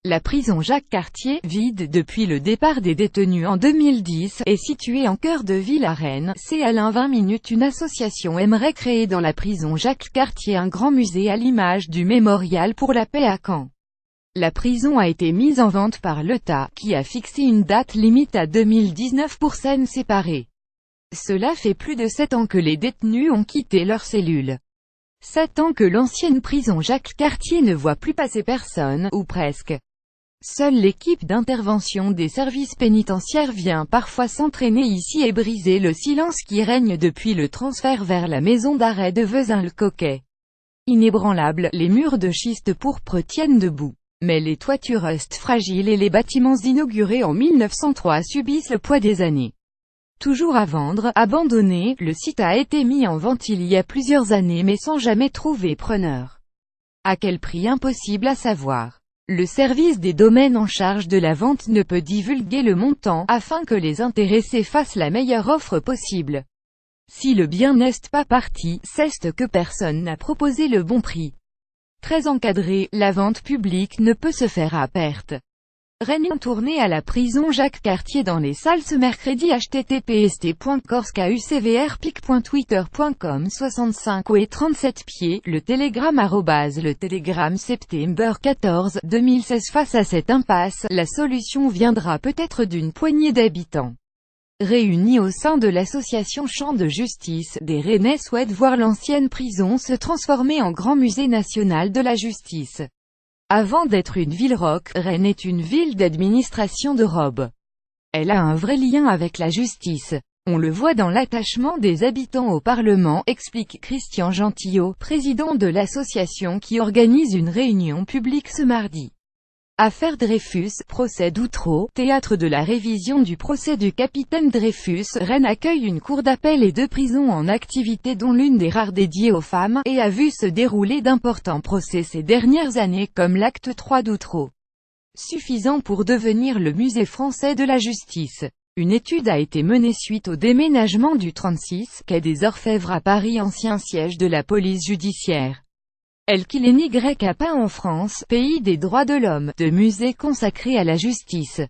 La prison Jacques-Cartier, vide depuis le départ des détenus en 2010, est située en cœur de ville à Rennes. C'est Alain 20 minutes. Une association aimerait créer dans la prison Jacques-Cartier un grand musée à l'image du Mémorial pour la paix à Caen. La prison a été mise en vente par l'État, qui a fixé une date limite à 2019 pour scènes séparées. Cela fait plus de 7 ans que les détenus ont quitté leur cellule. 7 ans que l'ancienne prison Jacques-Cartier ne voit plus passer personne, ou presque. Seule l'équipe d'intervention des services pénitentiaires vient parfois s'entraîner ici et briser le silence qui règne depuis le transfert vers la maison d'arrêt de Vezin-le-Coquet. Inébranlables, les murs de schiste pourpre tiennent debout. Mais les toitures restent fragiles et les bâtiments inaugurés en 1903 subissent le poids des années. Toujours à vendre, abandonné, le site a été mis en vente il y a plusieurs années mais sans jamais trouver preneur. À quel prix? Impossible à savoir. Le service des domaines en charge de la vente ne peut divulguer le montant, afin que les intéressés fassent la meilleure offre possible. Si le bien n'est pas parti, c'est que personne n'a proposé le bon prix. Très encadré, la vente publique ne peut se faire à perte. Rennes en tournée à la prison Jacques-Cartier dans les salles ce mercredi. https://corskaUCVRpic.twitter.com 65 ou 37 pieds, le Telegram @le Telegram September 14 2016. Face à cette impasse, la solution viendra peut-être d'une poignée d'habitants. Réunis au sein de l'association Champ de Justice, des Rennais souhaitent voir l'ancienne prison se transformer en grand musée national de la justice. Avant d'être une ville rock, Rennes est une ville d'administration de robe. Elle a un vrai lien avec la justice. On le voit dans l'attachement des habitants au Parlement, explique Christian Gentillot, président de l'association qui organise une réunion publique ce mardi. Affaire Dreyfus, procès d'Outreau, théâtre de la révision du procès du capitaine Dreyfus. Rennes accueille une cour d'appel et 2 prisons en activité dont l'une des rares dédiée aux femmes, et a vu se dérouler d'importants procès ces dernières années comme l'acte 3 d'Outreau. Suffisant pour devenir le musée français de la justice. Une étude a été menée suite au déménagement du 36, quai des Orfèvres à Paris, ancien siège de la police judiciaire. Qu'il a pas en France, pays des droits de l'homme, de musée consacré à la justice.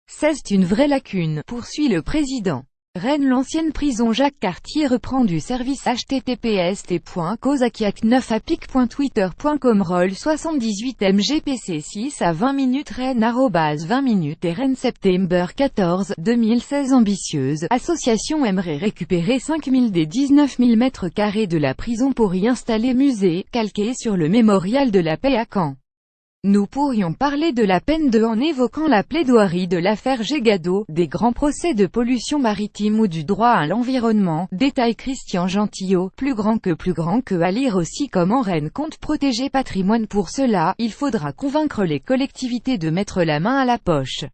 C'est une vraie lacune, poursuit le président. Rennes. L'ancienne prison Jacques-Cartier reprend du service. https://cosaquiac9apic.twitter.com Roll 78 mgpc 6 à 20 minutes. Rennes @20 minutes et Rennes September 14 2016. Ambitieuse association aimerait récupérer 5000 des 19 000 mètres carrés de la prison pour y installer musée, calqué sur le mémorial de la paix à Caen. Nous pourrions parler de la peine de en évoquant la plaidoirie de l'affaire Gégado, des grands procès de pollution maritime ou du droit à l'environnement, détaille Christian Gentillot, plus grand que à lire aussi comment Rennes compte protéger patrimoine. Pour cela, il faudra convaincre les collectivités de mettre la main à la poche.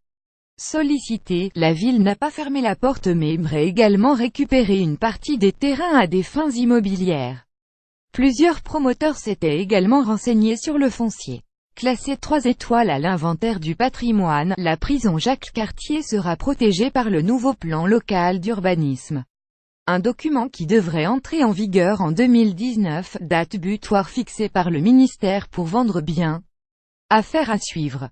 Sollicité, la ville n'a pas fermé la porte mais aimerait également récupérer une partie des terrains à des fins immobilières. Plusieurs promoteurs s'étaient également renseignés sur le foncier. Classée 3 étoiles à l'inventaire du patrimoine, la prison Jacques-Cartier sera protégée par le nouveau plan local d'urbanisme. Un document qui devrait entrer en vigueur en 2019, date butoir fixée par le ministère pour vendre bien. Affaire à suivre.